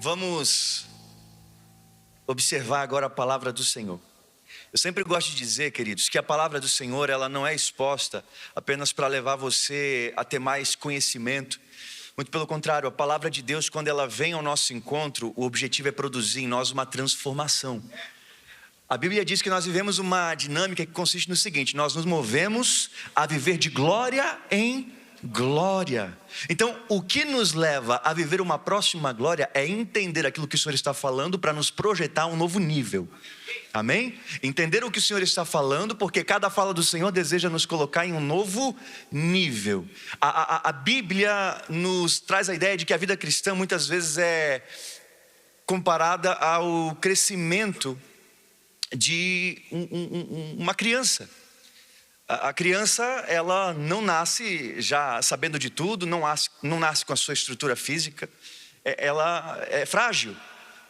Vamos observar agora a palavra do Senhor. Eu sempre gosto de dizer, queridos, que a palavra do Senhor, ela não é exposta apenas para levar você a ter mais conhecimento. Muito pelo contrário, a palavra de Deus, quando ela vem ao nosso encontro, o objetivo é produzir em nós uma transformação. A Bíblia diz que nós vivemos uma dinâmica que consiste no seguinte: nós nos movemos a viver de glória em glória. Então, o que nos leva a viver uma próxima glória é entender aquilo que o Senhor está falando para nos projetar a um novo nível. Amém? Entender o que o Senhor está falando, porque cada fala do Senhor deseja nos colocar em um novo nível. A Bíblia nos traz a ideia de que a vida cristã muitas vezes é comparada ao crescimento de uma criança. A criança, ela não nasce já sabendo de tudo, não nasce com a sua estrutura física, ela é frágil.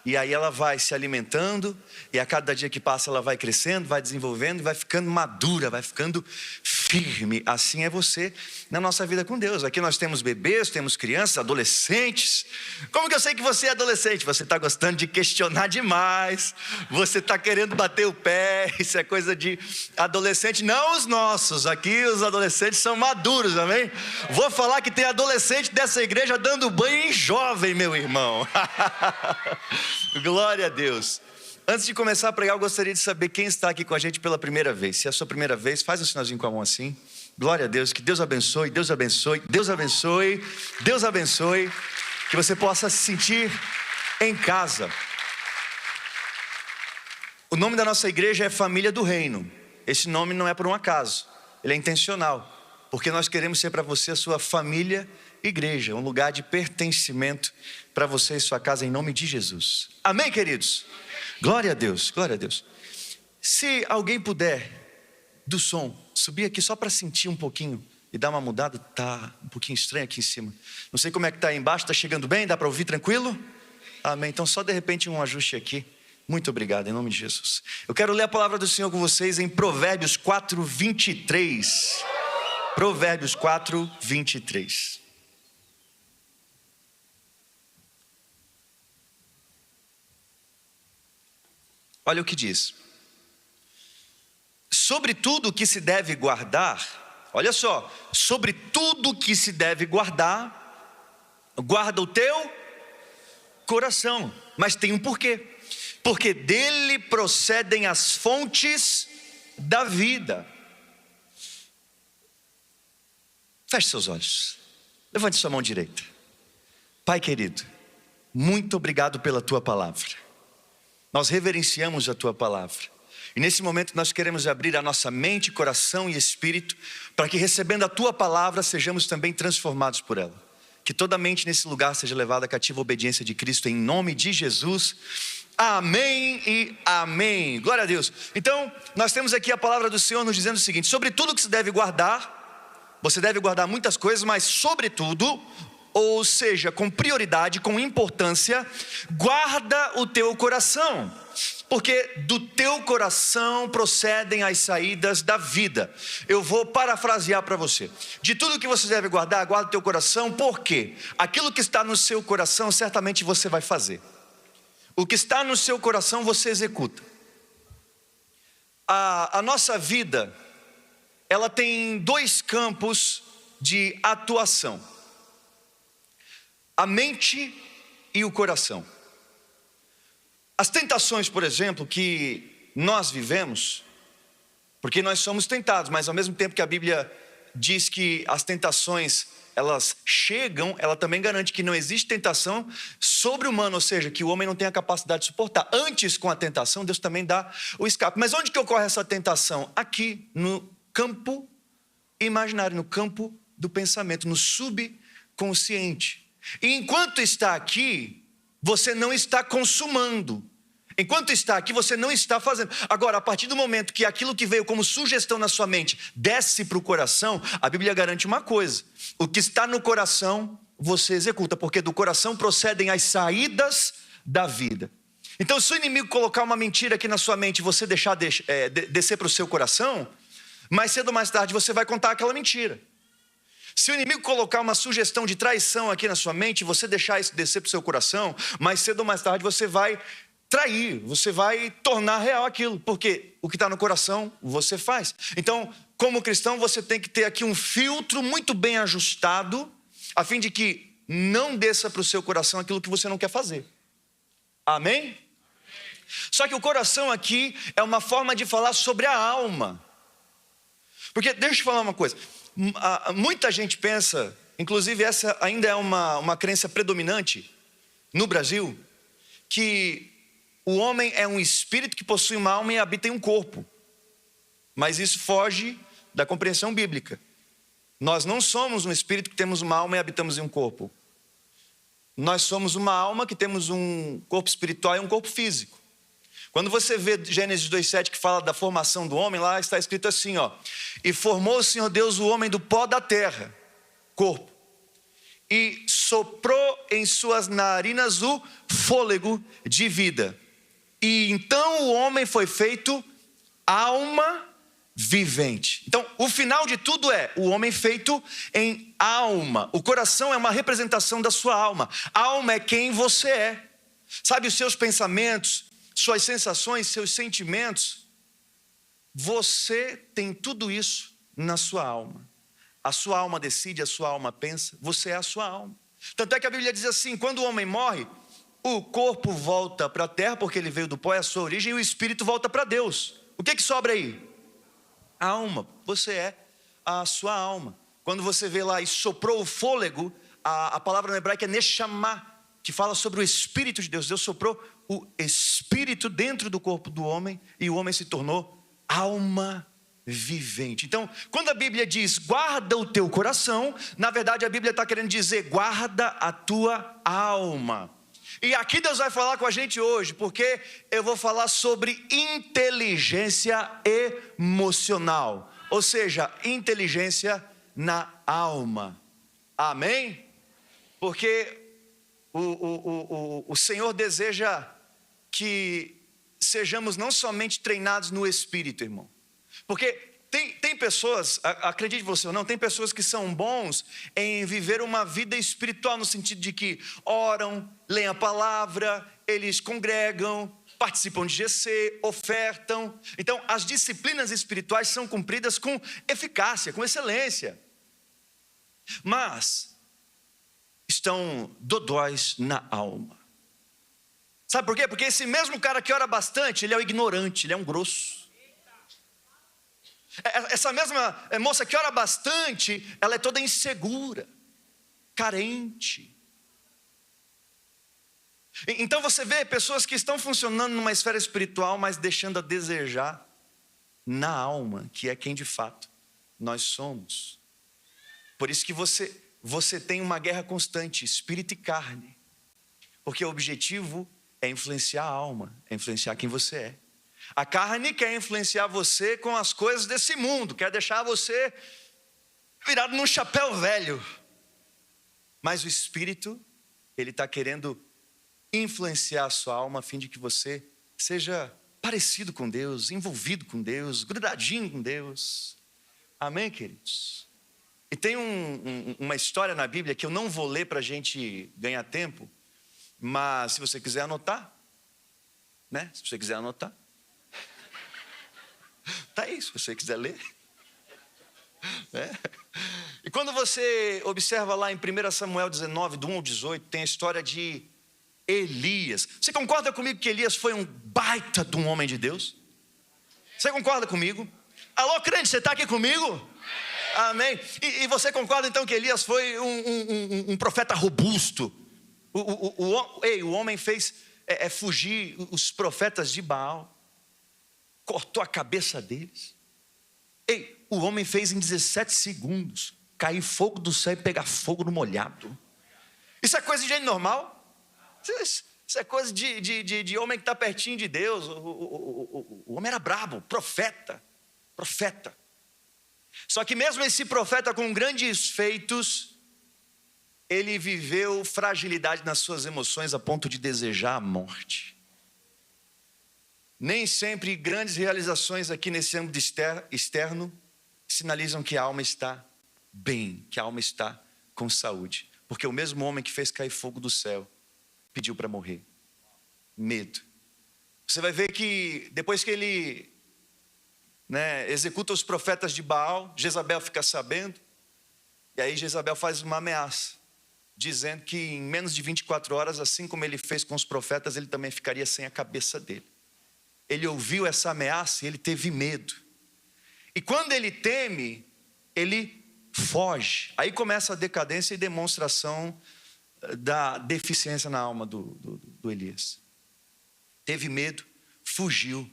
E aí ela vai se alimentando, e a cada dia que passa ela vai crescendo, vai desenvolvendo, vai ficando madura, vai ficando firme. Assim é você na nossa vida com Deus. Aqui nós temos bebês, temos crianças, adolescentes. Como que eu sei que você é adolescente? Você está gostando de questionar demais, você está querendo bater o pé, isso é coisa de adolescente. Não os nossos, aqui os adolescentes são maduros, amém? Vou falar que tem adolescente dessa igreja dando banho em jovem, meu irmão. Glória a Deus. Antes de começar a pregar, eu gostaria de saber quem está aqui com a gente pela primeira vez. Se é a sua primeira vez, faz um sinalzinho com a mão assim. Glória a Deus, que Deus abençoe, Deus abençoe, Deus abençoe, Deus abençoe. Que você possa se sentir em casa. O nome da nossa igreja é Família do Reino. Esse nome não é por um acaso, ele é intencional. Porque nós queremos ser para você a sua família igreja, um lugar de pertencimento para você e sua casa, em nome de Jesus. Amém, queridos? Glória a Deus, glória a Deus. Se alguém puder, do som, subir aqui só para sentir um pouquinho e dar uma mudada. Tá um pouquinho estranho aqui em cima. Não sei como é que tá aí embaixo, tá chegando bem? Dá para ouvir tranquilo? Amém, então só de repente um ajuste aqui. Muito obrigado, em nome de Jesus. Eu quero ler a palavra do Senhor com vocês em Provérbios 4, 23. Provérbios 4, 23. Olha o que diz: sobre tudo que se deve guardar, olha só, sobre tudo que se deve guardar, guarda o teu coração. Mas tem um porquê. Porque dele procedem as fontes da vida. Feche seus olhos, levante sua mão direita. Pai querido, muito obrigado pela tua palavra. Nós reverenciamos a tua palavra. E nesse momento nós queremos abrir a nossa mente, coração e espírito, para que recebendo a tua palavra sejamos também transformados por ela. Que toda mente nesse lugar seja levada à cativa obediência de Cristo, em nome de Jesus. Amém e amém. Glória a Deus. Então nós temos aqui a palavra do Senhor nos dizendo o seguinte: sobre tudo que se deve guardar, você deve guardar muitas coisas, mas sobretudo, ou seja, com prioridade, com importância, guarda o teu coração, porque do teu coração procedem as saídas da vida. Eu vou parafrasear para você: de tudo que você deve guardar, guarda o teu coração, porque aquilo que está no seu coração, certamente você vai fazer. O que está no seu coração, você executa. A nossa vida, ela tem dois campos de atuação: a mente e o coração. As tentações, por exemplo, que nós vivemos, porque nós somos tentados, mas ao mesmo tempo que a Bíblia diz que as tentações, elas chegam, ela também garante que não existe tentação sobre-humana, ou seja, que o homem não tem a capacidade de suportar. Antes, com a tentação, Deus também dá o escape. Mas onde que ocorre essa tentação? Aqui, no campo imaginário, no campo do pensamento, no subconsciente. E enquanto está aqui, você não está consumando. Enquanto está aqui, você não está fazendo. Agora, a partir do momento que aquilo que veio como sugestão na sua mente desce para o coração, a Bíblia garante uma coisa: o que está no coração, você executa, porque do coração procedem as saídas da vida. Então, se o inimigo colocar uma mentira aqui na sua mente e você deixar descer para o seu coração, mais cedo ou mais tarde você vai contar aquela mentira. Se o inimigo colocar uma sugestão de traição aqui na sua mente, você deixar isso descer para o seu coração, mais cedo ou mais tarde você vai trair, você vai tornar real aquilo, porque o que está no coração você faz. Então, como cristão, você tem que ter aqui um filtro muito bem ajustado, a fim de que não desça para o seu coração aquilo que você não quer fazer. Amém? Só que o coração aqui é uma forma de falar sobre a alma. Porque, deixa eu te falar uma coisa, muita gente pensa, inclusive essa ainda é uma crença predominante no Brasil, que o homem é um espírito que possui uma alma e habita em um corpo. Mas isso foge da compreensão bíblica. Nós não somos um espírito que temos uma alma e habitamos em um corpo. Nós somos uma alma que temos um corpo espiritual e um corpo físico. Quando você vê Gênesis 2,7 que fala da formação do homem, lá está escrito assim, ó: e formou o Senhor Deus o homem do pó da terra, corpo, e soprou em suas narinas o fôlego de vida. E então o homem foi feito alma vivente. Então, o final de tudo é o homem feito em alma. O coração é uma representação da sua alma. A alma é quem você é. Sabe, os seus pensamentos, suas sensações, seus sentimentos, você tem tudo isso na sua alma. A sua alma decide, a sua alma pensa, você é a sua alma. Tanto é que a Bíblia diz assim: quando o homem morre, o corpo volta para a terra, porque ele veio do pó, é a sua origem, e o espírito volta para Deus. O que sobra aí? A alma. Você é a sua alma. Quando você vê lá, e soprou o fôlego, a palavra no hebraico é neshama, que fala sobre o Espírito de Deus. Deus soprou o Espírito dentro do corpo do homem, e o homem se tornou alma vivente. Então, quando a Bíblia diz guarda o teu coração, na verdade a Bíblia está querendo dizer guarda a tua alma. E aqui Deus vai falar com a gente hoje, porque eu vou falar sobre inteligência emocional, ou seja, inteligência na alma. Amém? Porque o Senhor deseja que sejamos não somente treinados no Espírito, irmão. Porque tem pessoas, acredite você ou não, tem pessoas que são bons em viver uma vida espiritual, no sentido de que oram, leem a palavra, eles congregam, participam de GC, ofertam. Então, as disciplinas espirituais são cumpridas com eficácia, com excelência. Mas estão dodóis na alma. Sabe por quê? Porque esse mesmo cara que ora bastante, ele é o ignorante, ele é um grosso. Essa mesma moça que ora bastante, ela é toda insegura, carente. Então você vê pessoas que estão funcionando numa esfera espiritual, mas deixando a desejar na alma, que é quem de fato nós somos. Por isso que você tem uma guerra constante, espírito e carne. Porque o objetivo é influenciar a alma, é influenciar quem você é. A carne quer influenciar você com as coisas desse mundo, quer deixar você virado num chapéu velho. Mas o Espírito, ele está querendo influenciar a sua alma a fim de que você seja parecido com Deus, envolvido com Deus, grudadinho com Deus. Amém, queridos? E tem uma história na Bíblia que eu não vou ler para a gente ganhar tempo, mas se você quiser anotar, né? Se você quiser anotar. Tá aí, se você quiser ler. E quando você observa lá em 1 Samuel 19, do 1 ao 18, tem a história de Elias. Você concorda comigo que Elias foi um baita de um homem de Deus? Você concorda comigo? Alô, crente, você está aqui comigo? Amém. E você concorda então que Elias foi um profeta robusto? O homem fez fugir os profetas de Baal. Cortou a cabeça deles. O homem fez em 17 segundos cair fogo do céu e pegar fogo no molhado. Isso é coisa de gente normal? Isso é coisa de homem que está pertinho de Deus. O homem era brabo, profeta. Só que mesmo esse profeta com grandes feitos, ele viveu fragilidade nas suas emoções a ponto de desejar a morte. Nem sempre grandes realizações aqui nesse âmbito externo sinalizam que a alma está bem, que a alma está com saúde. Porque o mesmo homem que fez cair fogo do céu pediu para morrer. Medo. Você vai ver que depois que ele executa os profetas de Baal, Jezabel fica sabendo, e aí Jezabel faz uma ameaça, dizendo que em menos de 24 horas, assim como ele fez com os profetas, ele também ficaria sem a cabeça dele. Ele ouviu essa ameaça e ele teve medo. E quando ele teme, ele foge. Aí começa a decadência e demonstração da deficiência na alma do Elias. Teve medo, fugiu,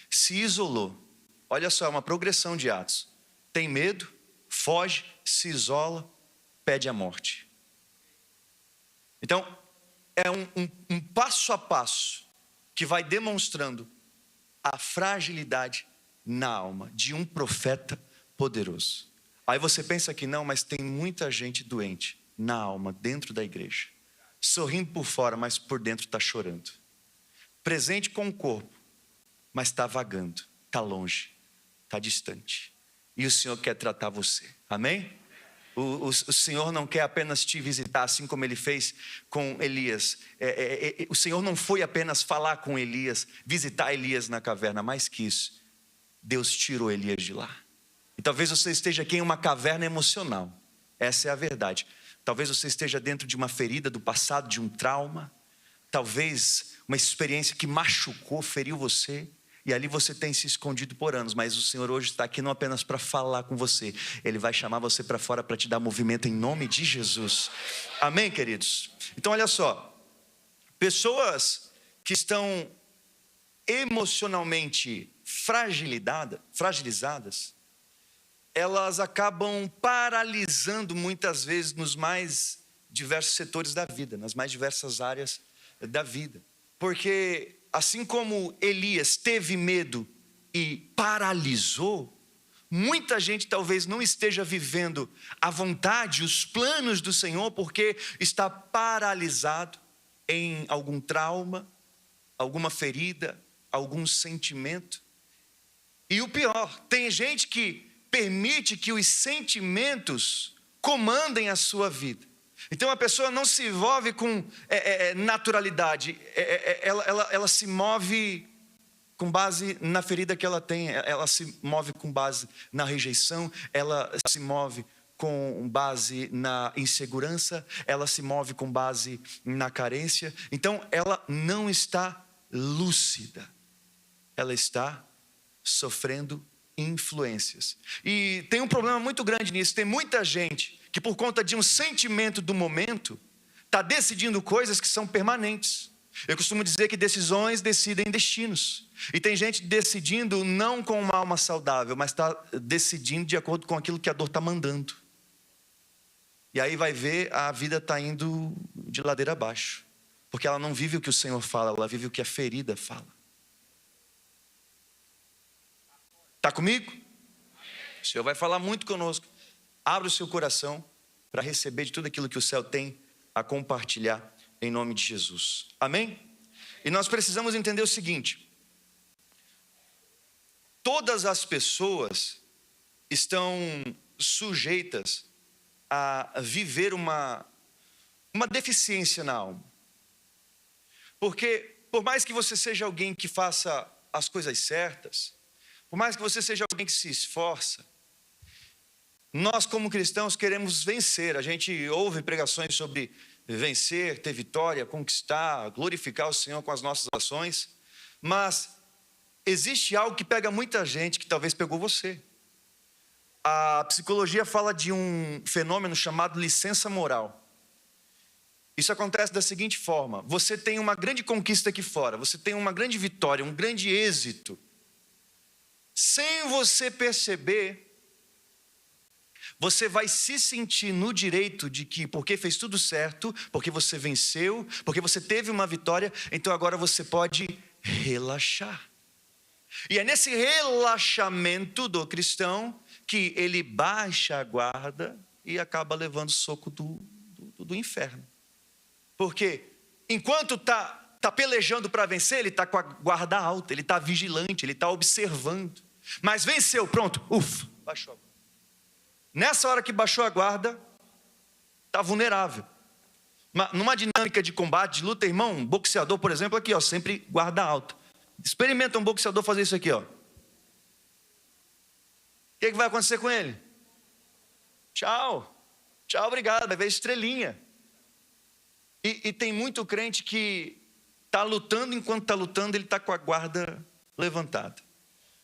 se isolou. Olha só, é uma progressão de atos. Tem medo, foge, se isola, pede a morte. Então, é um passo a passo que vai demonstrando a fragilidade na alma de um profeta poderoso. Aí você pensa que não, mas tem muita gente doente na alma, dentro da igreja. Sorrindo por fora, mas por dentro está chorando. Presente com o corpo, mas está vagando, está longe, está distante. E o Senhor quer tratar você, amém? O Senhor não quer apenas te visitar, assim como Ele fez com Elias. O Senhor não foi apenas falar com Elias, visitar Elias na caverna, mais que isso, Deus tirou Elias de lá. E talvez você esteja aqui em uma caverna emocional, essa é a verdade. Talvez você esteja dentro de uma ferida do passado, de um trauma, talvez uma experiência que machucou, feriu você, e ali você tem se escondido por anos, mas o Senhor hoje está aqui não apenas para falar com você, Ele vai chamar você para fora para te dar movimento em nome de Jesus, amém, queridos? Então olha só, pessoas que estão emocionalmente fragilizadas, elas acabam paralisando muitas vezes nos mais diversos setores da vida, nas mais diversas áreas da vida, porque assim como Elias teve medo e paralisou, muita gente talvez não esteja vivendo a vontade, os planos do Senhor, porque está paralisado em algum trauma, alguma ferida, algum sentimento. E o pior, tem gente que permite que os sentimentos comandem a sua vida. Então a pessoa não se envolve com naturalidade, ela se move com base na ferida que ela tem, ela se move com base na rejeição, ela se move com base na insegurança, ela se move com base na carência. Então ela não está lúcida, ela está sofrendo influências. E tem um problema muito grande nisso, tem muita gente que por conta de um sentimento do momento, está decidindo coisas que são permanentes. Eu costumo dizer que decisões decidem destinos. E tem gente decidindo não com uma alma saudável, mas está decidindo de acordo com aquilo que a dor está mandando. E aí vai ver, a vida está indo de ladeira abaixo. Porque ela não vive o que o Senhor fala, ela vive o que a ferida fala. Está comigo? O Senhor vai falar muito conosco. Abra o seu coração para receber de tudo aquilo que o céu tem a compartilhar em nome de Jesus. Amém? E nós precisamos entender o seguinte: todas as pessoas estão sujeitas a viver uma deficiência na alma. Porque por mais que você seja alguém que faça as coisas certas, por mais que você seja alguém que se esforça, nós como cristãos queremos vencer. A gente ouve pregações sobre vencer, ter vitória, conquistar, glorificar o Senhor com as nossas ações. Mas existe algo que pega muita gente, que talvez pegou você. A psicologia fala de um fenômeno chamado licença moral. Isso acontece da seguinte forma: você tem uma grande conquista aqui fora, você tem uma grande vitória, um grande êxito. Sem você perceber, você vai se sentir no direito de que, porque fez tudo certo, porque você venceu, porque você teve uma vitória, então agora você pode relaxar. E é nesse relaxamento do cristão que ele baixa a guarda e acaba levando soco do inferno. Porque enquanto está pelejando para vencer, ele está com a guarda alta, ele está vigilante, ele está observando. Mas venceu, pronto, baixou a guarda. Nessa hora que baixou a guarda, está vulnerável. Numa dinâmica de combate, de luta, irmão, um boxeador, por exemplo, aqui, ó, sempre guarda alta. Experimenta um boxeador fazer isso aqui, ó. O que vai acontecer com ele? Tchau, tchau, obrigado, vai ver estrelinha. E tem muito crente que está lutando, enquanto está lutando, ele está com a guarda levantada.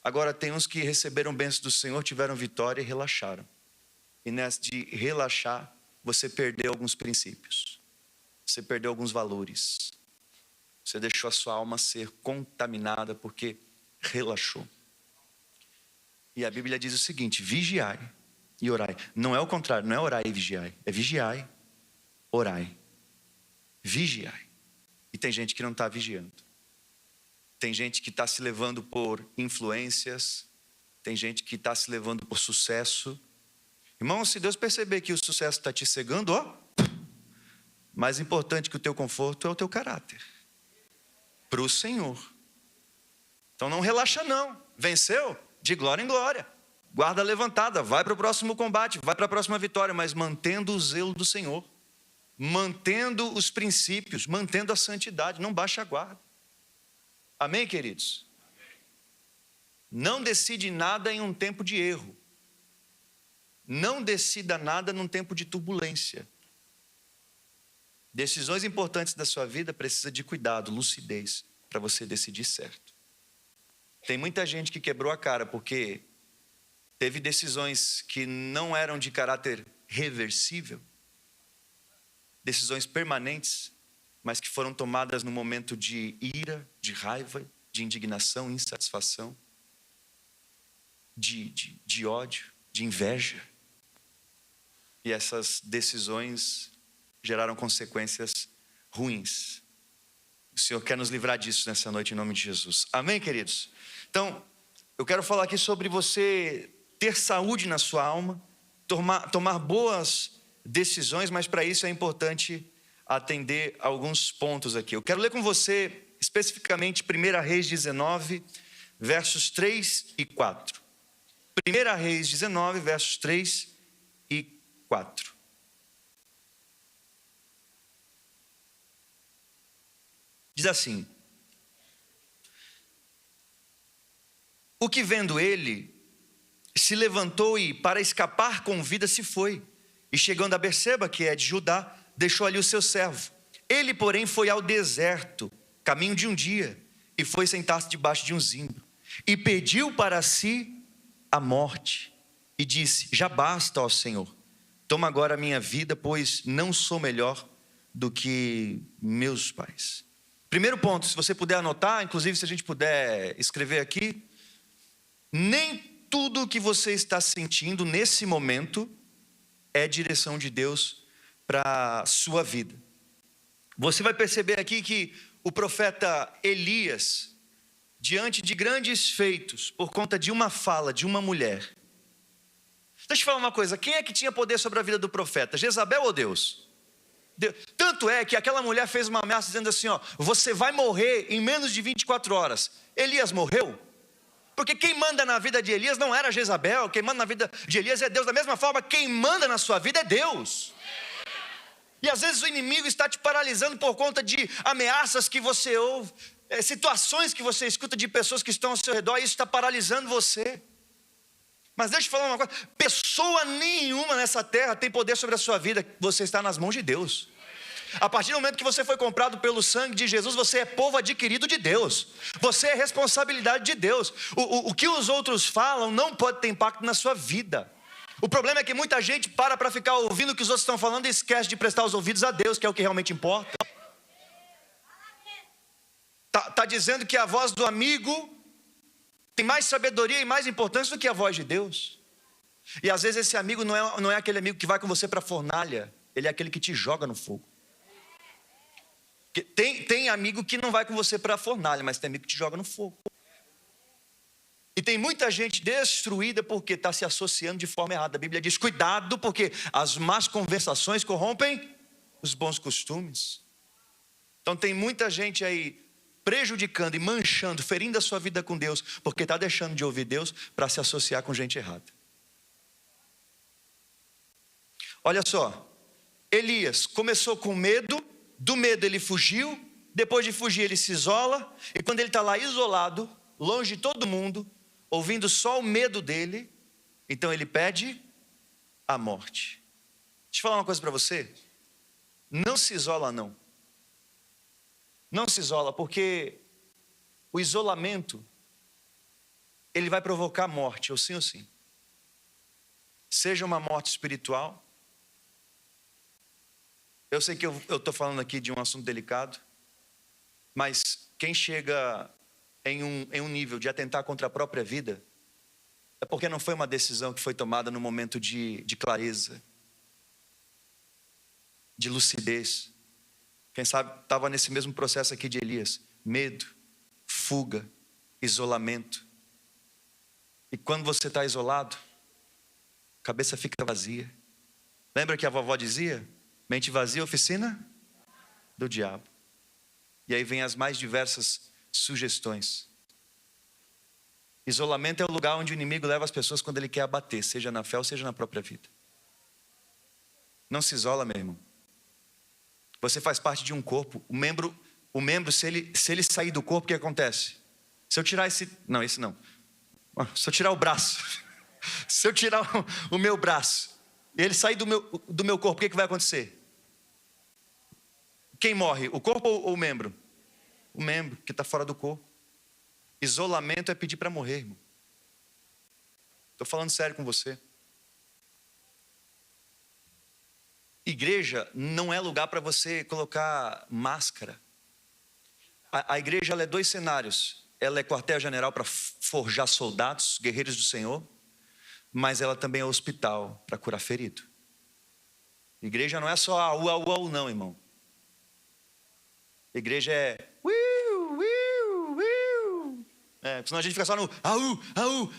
Agora tem uns que receberam bênção do Senhor, tiveram vitória e relaxaram. E nessa de relaxar, você perdeu alguns princípios. Você perdeu alguns valores. Você deixou a sua alma ser contaminada porque relaxou. E a Bíblia diz o seguinte: vigiai e orai. Não é o contrário, não é orai e vigiai. É vigiai, orai. Vigiai. E tem gente que não está vigiando. Tem gente que está se levando por influências. Tem gente que está se levando por sucesso. Irmão, se Deus perceber que o sucesso está te cegando, ó, mais importante que o teu conforto é o teu caráter. Para o Senhor. Então não relaxa não. Venceu? De glória em glória. Guarda levantada, vai para o próximo combate, vai para a próxima vitória, mas mantendo o zelo do Senhor. Mantendo os princípios, mantendo a santidade, não baixa a guarda. Amém, queridos? Não decide nada em um tempo de erro. Não decida nada num tempo de turbulência. Decisões importantes da sua vida precisam de cuidado, lucidez, para você decidir certo. Tem muita gente que quebrou a cara porque teve decisões que não eram de caráter reversível, decisões permanentes, mas que foram tomadas no momento de ira, de raiva, de indignação, insatisfação, de ódio, de inveja. E essas decisões geraram consequências ruins. O Senhor quer nos livrar disso nessa noite em nome de Jesus. Amém, queridos? Então, eu quero falar aqui sobre você ter saúde na sua alma, tomar boas decisões, mas para isso é importante atender a alguns pontos aqui. Eu quero ler com você especificamente 1 Reis 19, versos 3 e 4. 1 Reis 19, versos 3 e 4. Diz assim: o que vendo ele, se levantou e para escapar com vida se foi. E chegando a Berseba, que é de Judá, deixou ali o seu servo. Ele, porém, foi ao deserto, caminho de um dia, e foi sentar-se debaixo de um zimbro. E pediu para si a morte. E disse: já basta, ó Senhor, toma agora a minha vida, pois não sou melhor do que meus pais. Primeiro ponto, se você puder anotar, inclusive se a gente puder escrever aqui, nem tudo o que você está sentindo nesse momento é direção de Deus para a sua vida. Você vai perceber aqui que o profeta Elias, diante de grandes feitos, por conta de uma fala de uma mulher. Deixa eu te falar uma coisa, quem é que tinha poder sobre a vida do profeta? Jezabel ou Deus? Tanto é que aquela mulher fez uma ameaça dizendo assim, ó, você vai morrer em menos de 24 horas. Elias morreu? Porque quem manda na vida de Elias não era Jezabel, quem manda na vida de Elias é Deus. Da mesma forma, quem manda na sua vida é Deus. E às vezes o inimigo está te paralisando por conta de ameaças que você ouve, situações que você escuta de pessoas que estão ao seu redor, e isso está paralisando você. Mas deixa eu falar uma coisa, pessoa nenhuma nessa terra tem poder sobre a sua vida, você está nas mãos de Deus. A partir do momento que você foi comprado pelo sangue de Jesus, você é povo adquirido de Deus. Você é responsabilidade de Deus. O que os outros falam não pode ter impacto na sua vida. O problema é que muita gente para ficar ouvindo o que os outros estão falando e esquece de prestar os ouvidos a Deus, que é o que realmente importa. Tá dizendo que a voz do amigo tem mais sabedoria e mais importância do que a voz de Deus. E às vezes esse amigo não é aquele amigo que vai com você para a fornalha, ele é aquele que te joga no fogo. Tem amigo que não vai com você para a fornalha, mas tem amigo que te joga no fogo. E tem muita gente destruída porque está se associando de forma errada. A Bíblia diz, cuidado, porque as más conversações corrompem os bons costumes. Então tem muita gente aí prejudicando e manchando, ferindo a sua vida com Deus, porque está deixando de ouvir Deus para se associar com gente errada. Olha só, Elias começou com medo, do medo ele fugiu, depois de fugir ele se isola, e quando ele está lá isolado, longe de todo mundo, ouvindo só o medo dele, então ele pede a morte. Deixa eu falar uma coisa para você, não se isola não. Não se isola, porque o isolamento, ele vai provocar morte, ou sim. Seja uma morte espiritual. Eu sei que eu estou falando aqui de um assunto delicado, mas quem chega em um nível de atentar contra a própria vida, é porque não foi uma decisão que foi tomada no momento de clareza, de lucidez. Quem sabe estava nesse mesmo processo aqui de Elias, medo, fuga, isolamento. E quando você está isolado, a cabeça fica vazia. Lembra que a vovó dizia? Mente vazia, oficina do diabo. E aí vem as mais diversas sugestões. Isolamento é o lugar onde o inimigo leva as pessoas quando ele quer abater, seja na fé ou seja na própria vida. Não se isola, meu irmão. Você faz parte de um corpo. O membro, se ele sair do corpo, o que acontece? Se eu tirar esse... Não, esse não. Se eu tirar o braço. Se eu tirar o meu braço, e ele sair do meu corpo, o que vai acontecer? Quem morre? O corpo ou o membro? O membro, que está fora do corpo. Isolamento é pedir para morrer, irmão. Estou falando sério com você. Igreja não é lugar para você colocar máscara. A igreja ela é dois cenários. Ela é quartel-general para forjar soldados, guerreiros do Senhor, mas ela também é hospital para curar ferido. Igreja não é só au, não, irmão. Igreja é senão a gente fica só no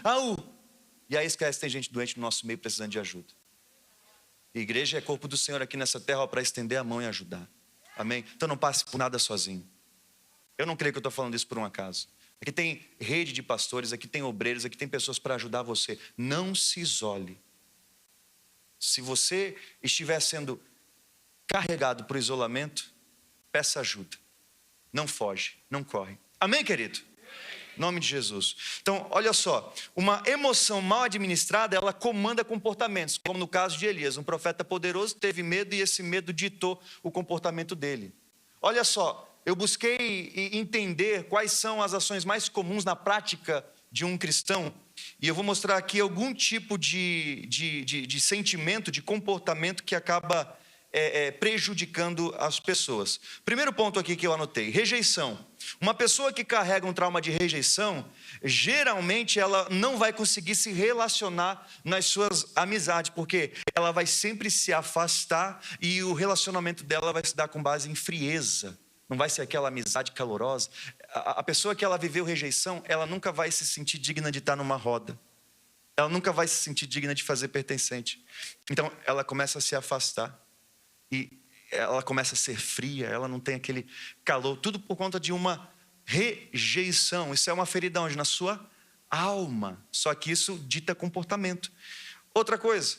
au. E aí esquece, tem gente doente no nosso meio precisando de ajuda. Igreja é corpo do Senhor aqui nessa terra para estender a mão e ajudar. Amém? Então não passe por nada sozinho. Eu não creio que eu estou falando isso por um acaso. Aqui tem rede de pastores, aqui tem obreiros, aqui tem pessoas para ajudar você. Não se isole. Se você estiver sendo carregado por isolamento, peça ajuda. Não foge, não corre. Amém, querido? Em nome de Jesus. Então, olha só. Uma emoção mal administrada, ela comanda comportamentos. Como no caso de Elias. Um profeta poderoso teve medo e esse medo ditou o comportamento dele. Olha só. Eu busquei entender quais são as ações mais comuns na prática de um cristão. E eu vou mostrar aqui algum tipo de sentimento, de comportamento que acaba prejudicando as pessoas. Primeiro ponto aqui que eu anotei, rejeição. Uma pessoa que carrega um trauma de rejeição, geralmente ela não vai conseguir se relacionar nas suas amizades, porque ela vai sempre se afastar e o relacionamento dela vai se dar com base em frieza. Não vai ser aquela amizade calorosa. A pessoa que ela viveu rejeição, ela nunca vai se sentir digna de estar numa roda. Ela nunca vai se sentir digna de fazer pertencente. Então, ela começa a se afastar. E ela começa a ser fria, ela não tem aquele calor. Tudo por conta de uma rejeição. Isso é uma ferida onde? Na sua alma. Só que isso dita comportamento. Outra coisa.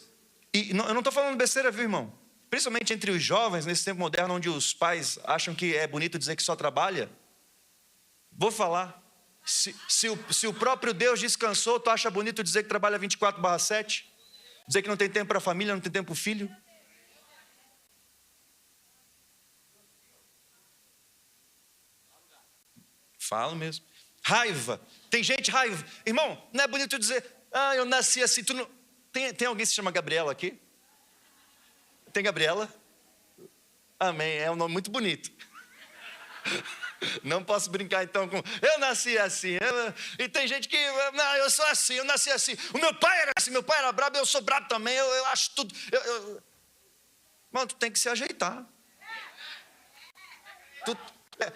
E eu não estou falando besteira, viu, irmão? Principalmente entre os jovens, nesse tempo moderno, onde os pais acham que é bonito dizer que só trabalha. Vou falar. Se o próprio Deus descansou, tu acha bonito dizer que trabalha 24/7? Dizer que não tem tempo para a família, não tem tempo para o filho? Falo mesmo. Raiva. Tem gente raiva. Irmão, não é bonito dizer, eu nasci assim. Tu não... Tem alguém que se chama Gabriela aqui? Tem Gabriela? Amém, é um nome muito bonito. Não posso brincar então com eu nasci assim. E tem gente que, não, eu sou assim, eu nasci assim. O meu pai era assim, meu pai era brabo, eu sou brabo também, eu acho tudo. Mano, tu tem que se ajeitar.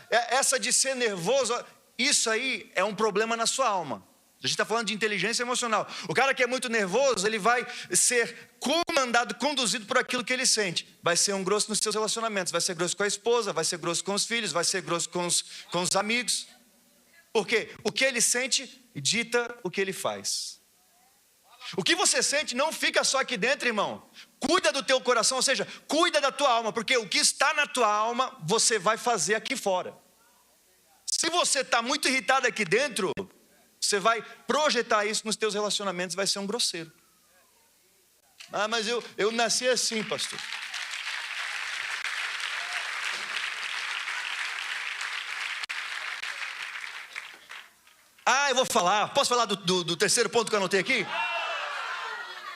Essa de ser nervoso, isso aí é um problema na sua alma. A gente está falando de inteligência emocional. O cara que é muito nervoso, ele vai ser comandado, conduzido por aquilo que ele sente. Vai ser um grosso nos seus relacionamentos, vai ser grosso com a esposa, vai ser grosso com os filhos, vai ser grosso com os amigos. Por quê? O que ele sente dita o que ele faz. O que você sente não fica só aqui dentro, irmão. Cuida do teu coração, ou seja, cuida da tua alma, porque o que está na tua alma, você vai fazer aqui fora. Se você está muito irritado aqui dentro, você vai projetar isso nos teus relacionamentos, vai ser um grosseiro. Ah, mas eu nasci assim, pastor. Ah, eu vou falar. Posso falar do terceiro ponto que eu anotei aqui?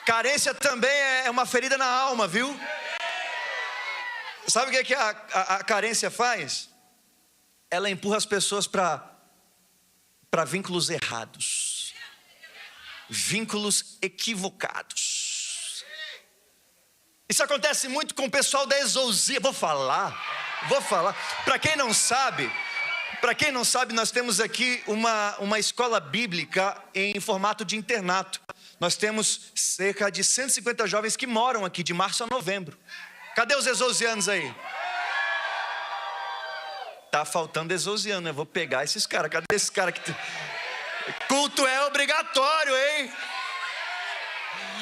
Carência também é uma ferida na alma, viu? Sabe o que a carência faz? Ela empurra as pessoas para vínculos errados, vínculos equivocados. Isso acontece muito com o pessoal da exousia. Vou falar. Para quem não sabe, nós temos aqui uma escola bíblica em formato de internato. Nós temos cerca de 150 jovens que moram aqui de março a novembro. Cadê os exousianos aí? Tá faltando exousiano, eu vou pegar esses caras. Cadê esses caras que... Culto é obrigatório, hein?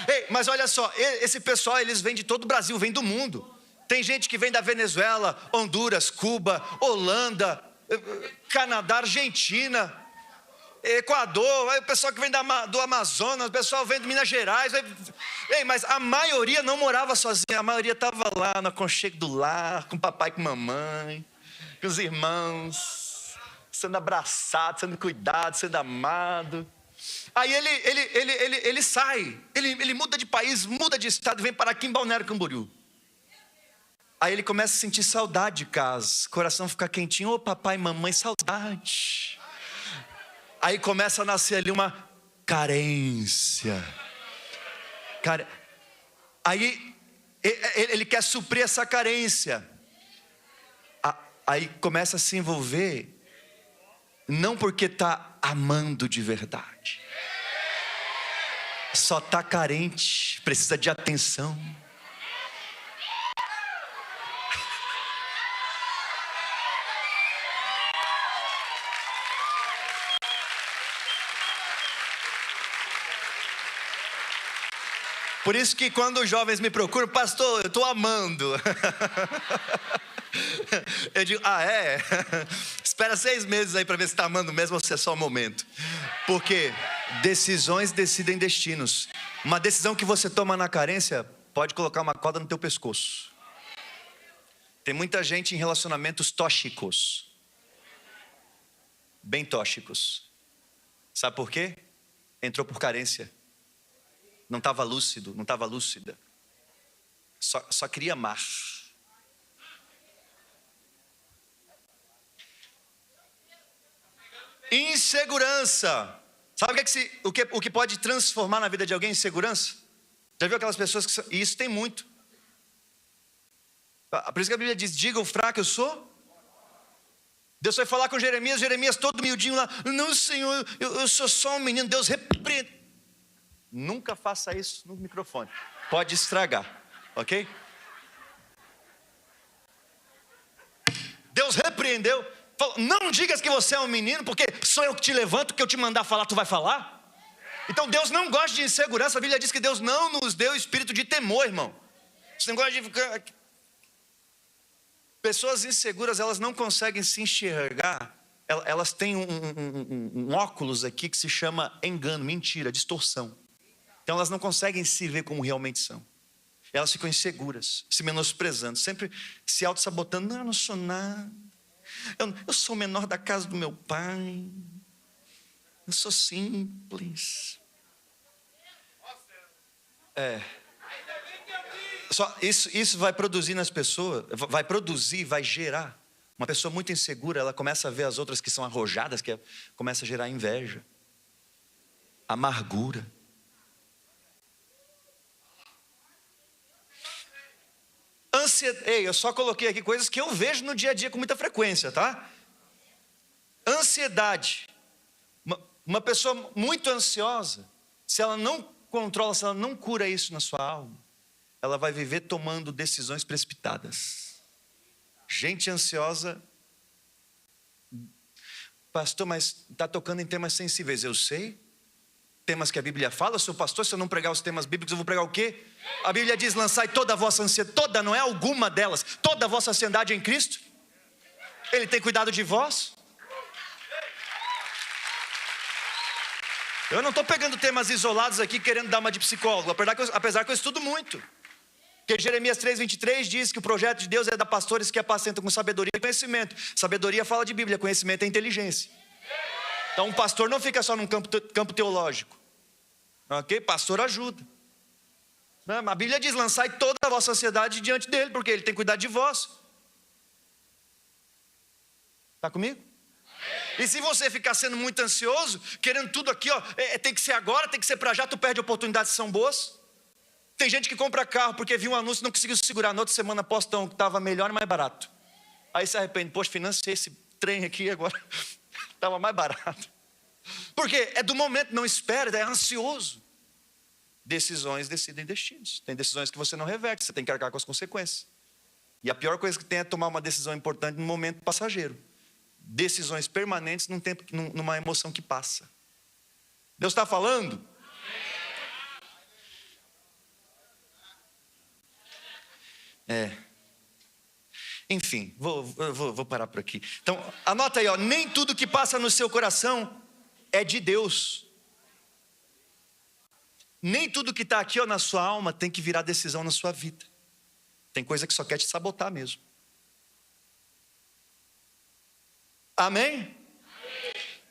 Ei, mas olha só, esse pessoal, eles vêm de todo o Brasil, vêm do mundo. Tem gente que vem da Venezuela, Honduras, Cuba, Holanda, Canadá, Argentina, Equador, aí o pessoal que vem do Amazonas, o pessoal vem de Minas Gerais. Ei, mas a maioria não morava sozinha, a maioria estava lá no aconchego do lar, com papai e com mamãe, com os irmãos, sendo abraçado, sendo cuidado, sendo amado. Aí ele sai, ele muda de país, muda de estado, vem parar aqui em Balneário Camboriú. Aí ele começa a sentir saudade de casa, coração fica quentinho, ô papai e mamãe, saudade. Aí começa a nascer ali uma carência. Aí ele quer suprir essa carência. Aí começa a se envolver, não porque está amando de verdade, só está carente, precisa de atenção. Por isso que quando os jovens me procuram, pastor, eu estou amando. Eu digo, é? Espera 6 meses aí para ver se está amando mesmo ou se é só um momento. Porque decisões decidem destinos. Uma decisão que você toma na carência pode colocar uma corda no teu pescoço. Tem muita gente em relacionamentos tóxicos. Bem tóxicos. Sabe por quê? Entrou por carência. Não estava lúcido, não estava lúcida. Só queria amar. Insegurança. Sabe o que pode transformar na vida de alguém insegurança? Já viu aquelas pessoas que... E isso tem muito. Por isso que a Bíblia diz, diga o fraco eu sou. Deus foi falar com Jeremias todo miudinho lá. Não, Senhor, eu sou só um menino. Deus repreende. Nunca faça isso no microfone. Pode estragar, ok? Deus repreendeu. Falou, não digas que você é um menino, porque sou eu que te levanto, que eu te mandar falar, tu vai falar? Então Deus não gosta de insegurança. A Bíblia diz que Deus não nos deu espírito de temor, irmão. Esse negócio de ficar... Pessoas inseguras, elas não conseguem se enxergar. Elas têm um óculos aqui que se chama engano, mentira, distorção. Então elas não conseguem se ver como realmente são. Elas ficam inseguras, se menosprezando, sempre se auto-sabotando. Não, eu não sou nada. Eu sou o menor da casa do meu pai. Eu sou simples. Só isso vai produzir nas pessoas, vai gerar. Uma pessoa muito insegura, ela começa a ver as outras que são arrojadas, que começa a gerar inveja, amargura. Ei, eu só coloquei aqui coisas que eu vejo no dia a dia com muita frequência, tá? Ansiedade. Uma pessoa muito ansiosa, se ela não controla, se ela não cura isso na sua alma, ela vai viver tomando decisões precipitadas. Gente ansiosa, pastor, mas está tocando em temas sensíveis, eu sei. temas que a Bíblia fala. Eu sou pastor, se eu não pregar os temas bíblicos, eu vou pregar o quê? A Bíblia diz: lançai toda a vossa ansiedade, toda, não é alguma delas, toda a vossa ansiedade em Cristo. Ele tem cuidado de vós. Eu não estou pegando temas isolados aqui querendo dar uma de psicólogo, apesar que eu estudo muito. Porque Jeremias 3:23 diz que o projeto de Deus é dar pastores que apacentam com sabedoria e conhecimento. Sabedoria fala de Bíblia, conhecimento é inteligência. Então um pastor não fica só num campo teológico. Ok? Pastor ajuda. A Bíblia diz: lançai toda a vossa ansiedade diante dele, porque ele tem cuidado de vós. Está comigo? E se você ficar sendo muito ansioso, querendo tudo aqui, ó, tem que ser agora, tem que ser para já, tu perde oportunidades que são boas. Tem gente que compra carro porque viu um anúncio e não conseguiu se segurar. Na outra semana postam que estava melhor e mais barato. Aí se arrepende: poxa, financiei esse trem aqui agora, estava mais barato. Porque é do momento, não espera, é ansioso. Decisões decidem destinos. Tem decisões que você não reverte, você tem que arcar com as consequências. E a pior coisa que tem é tomar uma decisão importante num momento passageiro. Decisões permanentes numa emoção que passa. Deus está falando? Enfim, vou parar por aqui. Então, anota aí, ó, nem tudo que passa no seu coração é de Deus. Nem tudo que está aqui, ó, na sua alma tem que virar decisão na sua vida. Tem coisa que só quer te sabotar mesmo. Amém?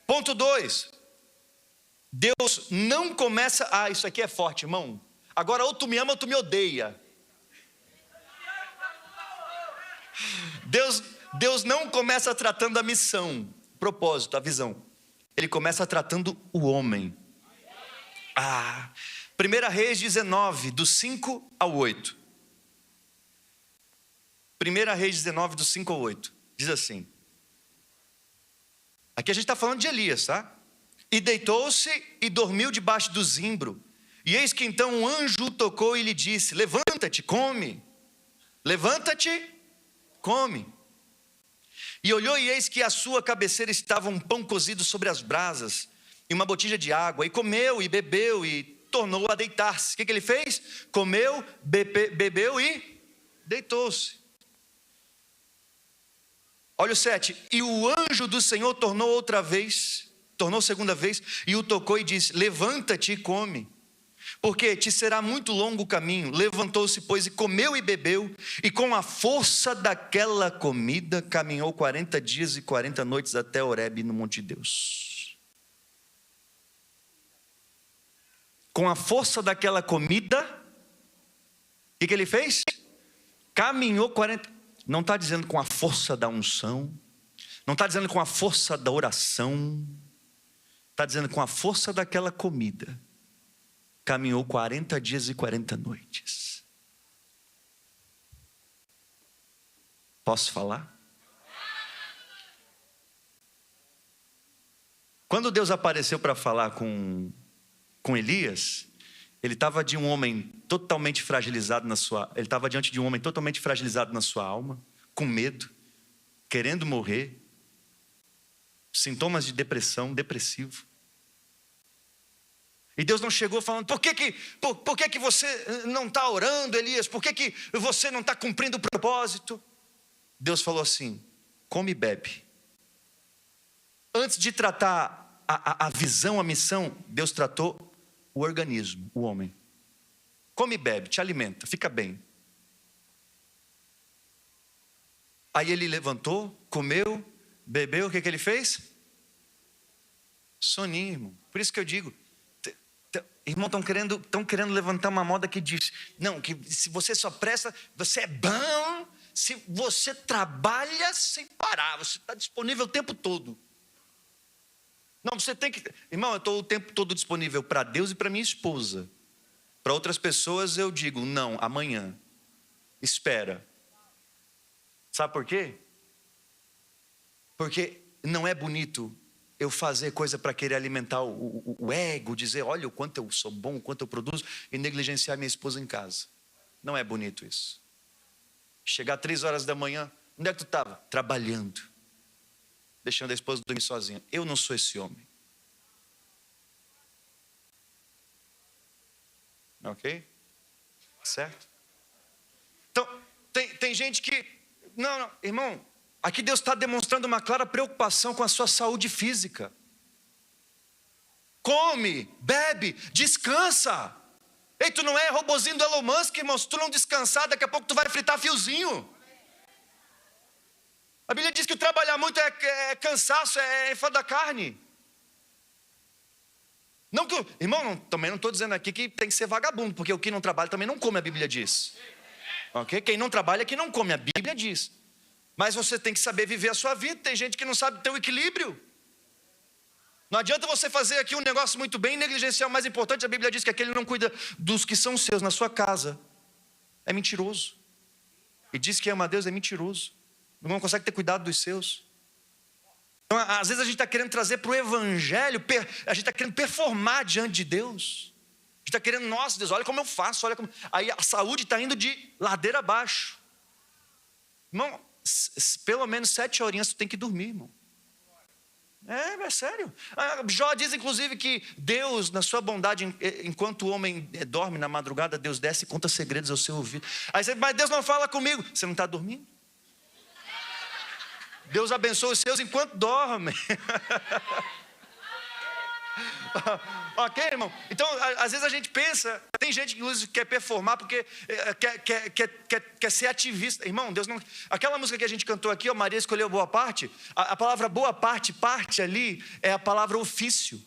Ponto 2. Deus não começa... isso aqui é forte, irmão. Agora ou tu me ama ou tu me odeia. Deus não começa tratando a missão, o propósito, a visão. Ele começa tratando o homem. 1 Reis 19, do 5 ao 8. 1 Reis 19, do 5 ao 8. Diz assim. Aqui a gente está falando de Elias, tá? E deitou-se e dormiu debaixo do zimbro. E eis que então um anjo o tocou e lhe disse: levanta-te, come. Levanta-te, come. E olhou, e eis que à sua cabeceira estava um pão cozido sobre as brasas e uma botija de água. E comeu e bebeu e tornou a deitar-se. O que ele fez? Comeu, bebeu e deitou-se. Olha o 7. E o anjo do Senhor tornou segunda vez, e o tocou e disse: levanta-te e come, porque te será muito longo o caminho. Levantou-se, pois, e comeu e bebeu, e com a força daquela comida caminhou 40 dias e 40 noites até Horebe, no monte de Deus. Com a força daquela comida, o que ele fez? Caminhou 40. Não está dizendo com a força da unção, não está dizendo com a força da oração, está dizendo com a força daquela comida. Caminhou 40 dias e 40 noites. Posso falar? Quando Deus apareceu para falar com Elias, ele estava diante de um homem totalmente fragilizado na sua alma, com medo, querendo morrer, sintomas de depressão, depressivo. E Deus não chegou falando: por que você não está orando, Elias? Por que você não está cumprindo o propósito? Deus falou assim: come e bebe. Antes de tratar a visão, a missão, Deus tratou o organismo, o homem. Come e bebe, te alimenta, fica bem. Aí ele levantou, comeu, bebeu, o que ele fez? Soninho, irmão. Por isso que eu digo, irmão, estão querendo levantar uma moda que diz: não, que se você só presta, você é bom, se você trabalha sem parar, você está disponível o tempo todo. Não, você tem que... Irmão, eu estou o tempo todo disponível para Deus e para minha esposa. Para outras pessoas eu digo: não, amanhã. Espera. Sabe por quê? Porque não é bonito eu fazer coisa para querer alimentar o ego, dizer: olha o quanto eu sou bom, o quanto eu produzo, e negligenciar minha esposa em casa. Não é bonito isso. Chegar 3 horas da manhã, onde é que tu estava? Trabalhando. Deixando a esposa dormir sozinha. Eu não sou esse homem. Ok? Certo? Então, tem gente que... Não, irmão, aqui Deus está demonstrando uma clara preocupação com a sua saúde física. Come, bebe, descansa. Ei, tu não é robozinho do Elon Musk, irmão. Se tu não descansar, daqui a pouco tu vai fritar fiozinho. A Bíblia diz que trabalhar muito é cansaço, é enfado da carne. Não que, irmão, também não estou dizendo aqui que tem que ser vagabundo, porque o que não trabalha também não come, a Bíblia diz. Ok? Quem não trabalha é que não come, a Bíblia diz. Mas você tem que saber viver a sua vida. Tem gente que não sabe ter o equilíbrio. Não adianta você fazer aqui um negócio muito bem e negligenciar o mais importante. A Bíblia diz que aquele não cuida dos que são seus na sua casa. É mentiroso. E diz que ama a Deus, é mentiroso. Não consegue ter cuidado dos seus. Então, às vezes a gente está querendo trazer para o Evangelho, a gente está querendo performar diante de Deus. A gente está querendo, nossa Deus, olha como eu faço, olha como... Aí a saúde está indo de ladeira abaixo. Irmão, pelo menos 7 horinhas tu tem que dormir, irmão. É sério. Jó diz inclusive que Deus, na sua bondade, enquanto o homem dorme na madrugada, Deus desce e conta segredos ao seu ouvido. Aí você, mas Deus não fala comigo. Você não está dormindo? Deus abençoa os seus enquanto dorme. Ok, irmão? Então, às vezes a gente pensa, tem gente que inclusive quer performar porque quer ser ativista. Irmão, Deus não... Aquela música que a gente cantou aqui, ó, Maria escolheu boa parte, a palavra boa parte, parte ali, é a palavra ofício.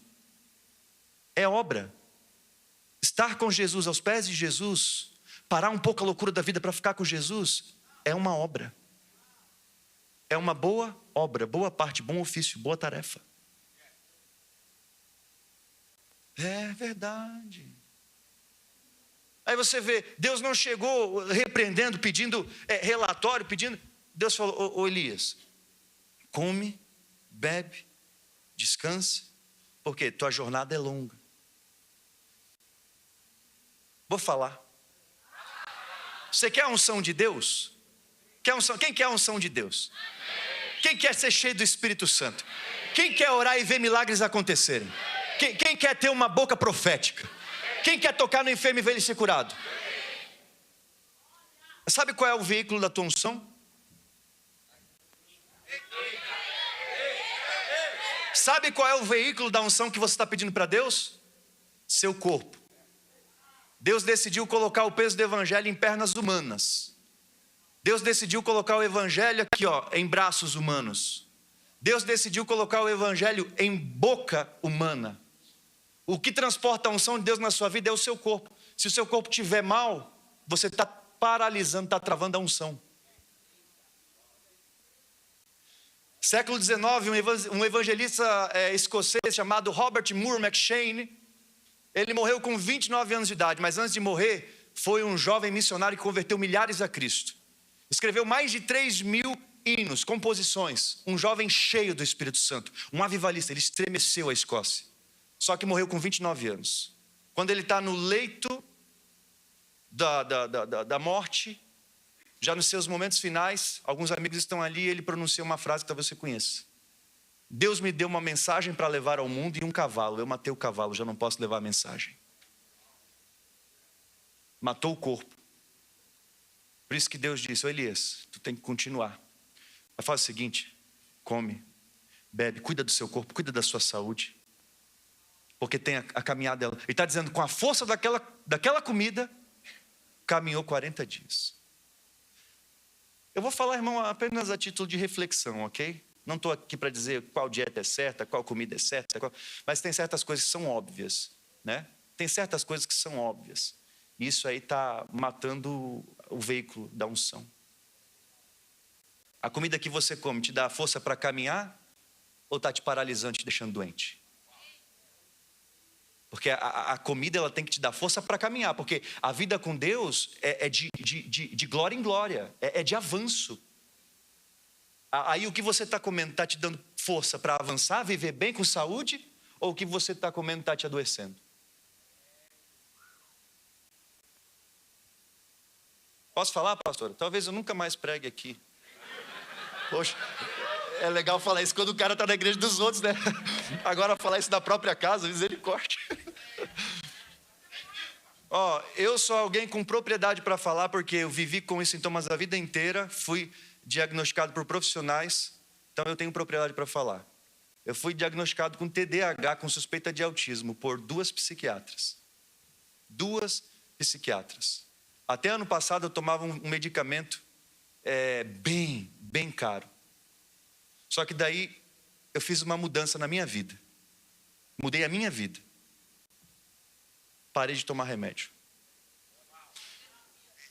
É obra. Estar com Jesus, aos pés de Jesus, parar um pouco a loucura da vida para ficar com Jesus, é uma obra. É uma boa obra, boa parte, bom ofício, boa tarefa. É verdade. Aí você vê, Deus não chegou repreendendo, pedindo relatório, pedindo. Deus falou, ô Elias, come, bebe, descanse, porque tua jornada é longa. Vou falar. Você quer a unção de Deus? Quer unção? Quem quer a unção de Deus? Quem quer ser cheio do Espírito Santo? Quem quer orar e ver milagres acontecerem? Quem quer ter uma boca profética? Quem quer tocar no enfermo e ver ele ser curado? Sabe qual é o veículo da tua unção? Sabe qual é o veículo da unção que você está pedindo para Deus? Seu corpo. Deus decidiu colocar o peso do evangelho em pernas humanas. Deus decidiu colocar o evangelho aqui, ó, em braços humanos. Deus decidiu colocar o evangelho em boca humana. O que transporta a unção de Deus na sua vida é o seu corpo. Se o seu corpo estiver mal, você está paralisando, está travando a unção. Século XIX, um evangelista escocês chamado Robert Moore McShane, ele morreu com 29 anos de idade, mas antes de morrer, foi um jovem missionário que converteu milhares a Cristo. Escreveu mais de 3.000 hinos, composições. Um jovem cheio do Espírito Santo, um avivalista, ele estremeceu a Escócia. Só que morreu com 29 anos. Quando ele está no leito da morte, já nos seus momentos finais, alguns amigos estão ali e ele pronuncia uma frase que talvez você conheça. Deus me deu uma mensagem para levar ao mundo e um cavalo. Eu matei o cavalo, já não posso levar a mensagem. Matou o corpo. Por isso que Deus disse, ô Elias, tu tem que continuar. Mas faz o seguinte, come, bebe, cuida do seu corpo, cuida da sua saúde. Porque tem a caminhada dela. Ele está dizendo, com a força daquela comida, caminhou 40 dias. Eu vou falar, irmão, apenas a título de reflexão, ok? Não estou aqui para dizer qual dieta é certa, qual comida é certa, mas tem certas coisas que são óbvias, né? Tem certas coisas que são óbvias. E isso aí está matando o veículo da unção. A comida que você come te dá força para caminhar ou está te paralisando, te deixando doente? Porque a comida ela tem que te dar força para caminhar, porque a vida com Deus é de glória em glória, é de avanço. Aí o que você está comendo está te dando força para avançar, viver bem com saúde, ou o que você está comendo está te adoecendo? Posso falar, pastor? Talvez eu nunca mais pregue aqui. Poxa, é legal falar isso quando o cara está na igreja dos outros, né? Agora falar isso da própria casa, misericórdia. Eu sou alguém com propriedade para falar, porque eu vivi com esses sintomas a vida inteira, fui diagnosticado por profissionais, então eu tenho propriedade para falar. Eu fui diagnosticado com TDAH, com suspeita de autismo, por 2 psiquiatras. 2 psiquiatras. Até ano passado eu tomava um medicamento bem caro. Só que daí eu fiz uma mudança na minha vida. Mudei a minha vida. Parei de tomar remédio.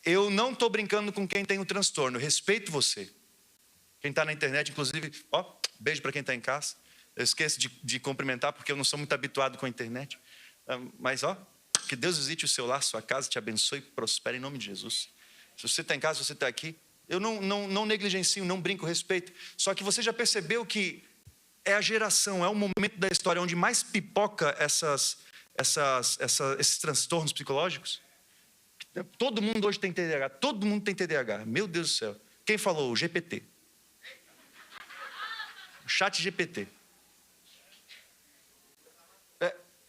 Eu não estou brincando com quem tem o transtorno. Eu respeito você. Quem está na internet, inclusive, beijo para quem está em casa. Eu esqueço de cumprimentar porque eu não sou muito habituado com a internet. Mas que Deus visite o seu lar, sua casa, te abençoe e prospere em nome de Jesus. Se você está em casa, se você está aqui, eu não negligencio, não brinco, respeito. Só que você já percebeu que é a geração, é o momento da história onde mais pipoca esses transtornos psicológicos? Todo mundo hoje tem TDAH, todo mundo tem TDAH. Meu Deus do céu. Quem falou? O GPT. O chat GPT.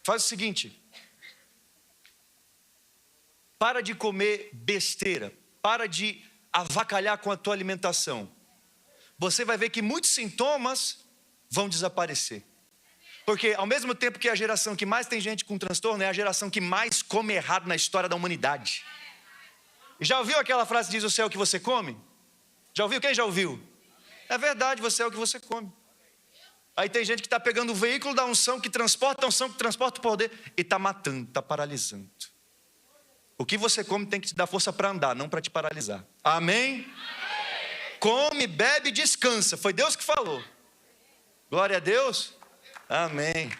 Faz o seguinte. Para de comer besteira. Para de avacalhar com a tua alimentação. Você vai ver que muitos sintomas vão desaparecer. Porque ao mesmo tempo que a geração que mais tem gente com transtorno é a geração que mais come errado na história da humanidade. Já ouviu aquela frase que diz: você é o que você come? Já ouviu? Quem já ouviu? É verdade, você é o que você come. Aí tem gente que está pegando o veículo da unção, que transporta a unção, que transporta o poder, e está matando, está paralisando. O que você come tem que te dar força para andar, não para te paralisar. Amém? Come, bebe e descansa. Foi Deus que falou. Glória a Deus. Amém.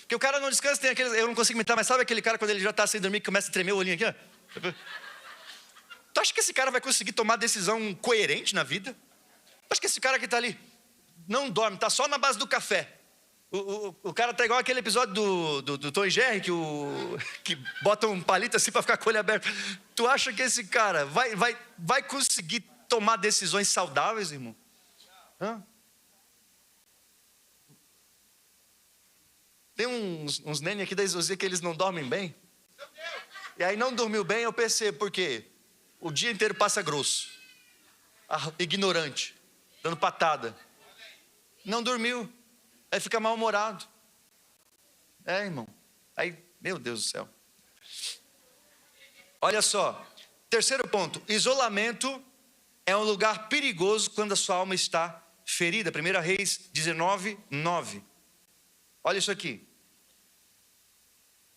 Porque o cara não descansa, tem aqueles, eu não consigo imitar, mas sabe aquele cara quando ele já está sem dormir que começa a tremer o olhinho aqui? Tu acha que esse cara vai conseguir tomar decisão coerente na vida? Tu acha que esse cara que está ali não dorme, está só na base do café? O cara está igual aquele episódio do Tom e Jerry, que bota um palito assim para ficar com o olho aberto. Tu acha que esse cara vai conseguir tomar decisões saudáveis, irmão? Tem uns neném aqui da Exosia que eles não dormem bem. E aí não dormiu bem, eu percebo, porque o dia inteiro passa grosso, ignorante, dando patada. Não dormiu, aí fica mal-humorado. Irmão. Aí, meu Deus do céu. Olha só, terceiro ponto: isolamento é um lugar perigoso quando a sua alma está ferida. 1 Reis 19, 9. Olha isso aqui.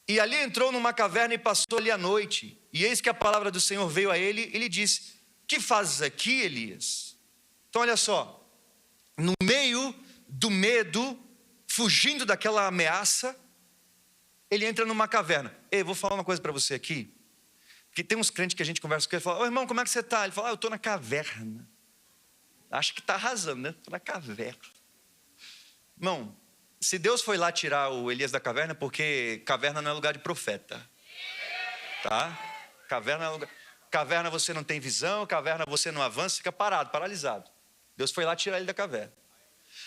E ali entrou numa caverna e passou ali a noite. E eis que a palavra do Senhor veio a ele e lhe disse: que fazes aqui, Elias? Então olha só. No meio do medo, fugindo daquela ameaça, ele entra numa caverna. Ei, vou falar uma coisa para você aqui. Porque tem uns crentes que a gente conversa com ele e fala: ô irmão, como é que você está? Ele fala: eu estou na caverna. Acho que está arrasando, né? Estou na caverna. Irmão, se Deus foi lá tirar o Elias da caverna, porque caverna não é lugar de profeta. Tá? Caverna é lugar. Caverna você não tem visão, caverna você não avança, fica parado, paralisado. Deus foi lá tirar ele da caverna.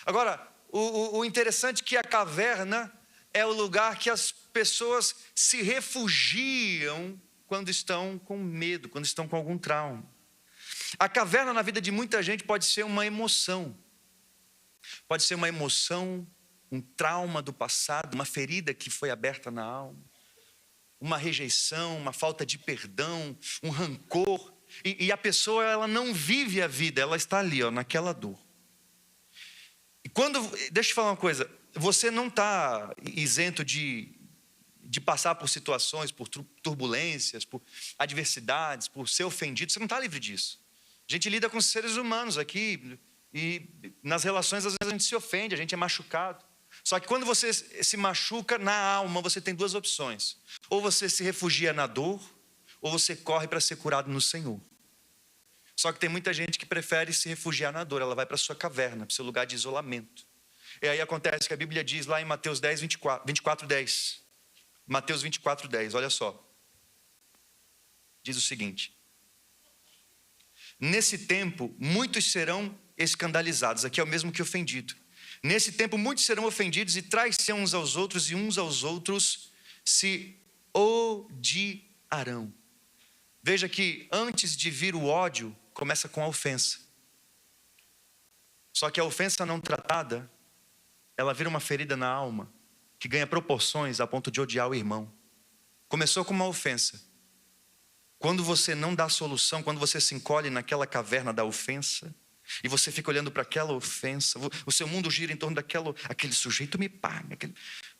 Agora, o interessante é que a caverna é o lugar que as pessoas se refugiam quando estão com medo, quando estão com algum trauma. A caverna na vida de muita gente pode ser uma emoção. Pode ser uma emoção, um trauma do passado, uma ferida que foi aberta na alma, uma rejeição, uma falta de perdão, um rancor. E a pessoa, ela não vive a vida, ela está ali, naquela dor. E deixa eu te falar uma coisa, você não está isento de passar por situações, por turbulências, por adversidades, por ser ofendido, você não está livre disso. A gente lida com seres humanos aqui, e nas relações às vezes a gente se ofende, a gente é machucado. Só que quando você se machuca na alma, você tem duas opções: ou você se refugia na dor, ou você corre para ser curado no Senhor. Só que tem muita gente que prefere se refugiar na dor, ela vai para a sua caverna, para o seu lugar de isolamento. E aí acontece que a Bíblia diz lá em Mateus 10, 24, 10. Mateus 24, 10, olha só. Diz o seguinte: nesse tempo, muitos serão escandalizados. Aqui é o mesmo que ofendido. Nesse tempo muitos serão ofendidos e trairão uns aos outros, e uns aos outros se odiarão. Veja que antes de vir o ódio, começa com a ofensa. Só que a ofensa não tratada, ela vira uma ferida na alma, que ganha proporções a ponto de odiar o irmão. Começou com uma ofensa. Quando você não dá solução, quando você se encolhe naquela caverna da ofensa, e você fica olhando para aquela ofensa, o seu mundo gira em torno aquele sujeito me paga.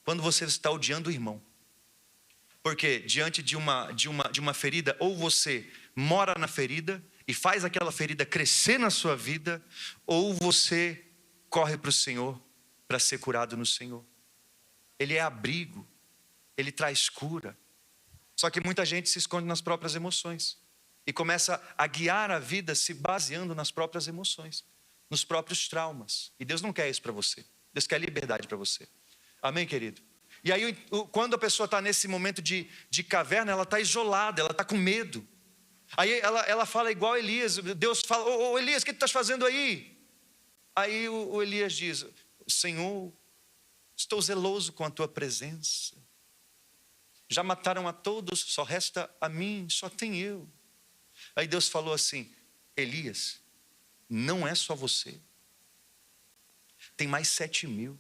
Quando você está odiando o irmão. Porque diante de uma ferida, ou você mora na ferida e faz aquela ferida crescer na sua vida, ou você corre para o Senhor para ser curado no Senhor. Ele é abrigo, ele traz cura. Só que muita gente se esconde nas próprias emoções e começa a guiar a vida se baseando nas próprias emoções, nos próprios traumas. E Deus não quer isso para você. Deus quer liberdade para você. Amém, querido? E aí, quando a pessoa está nesse momento de caverna, ela está isolada, ela está com medo. Aí ela fala igual Elias. Deus fala: ô Elias, o que tu estás fazendo aí? Aí o Elias diz: Senhor, estou zeloso com a tua presença. Já mataram a todos, só resta a mim, só tem eu. Aí Deus falou assim: Elias, não é só você, tem mais 7.000.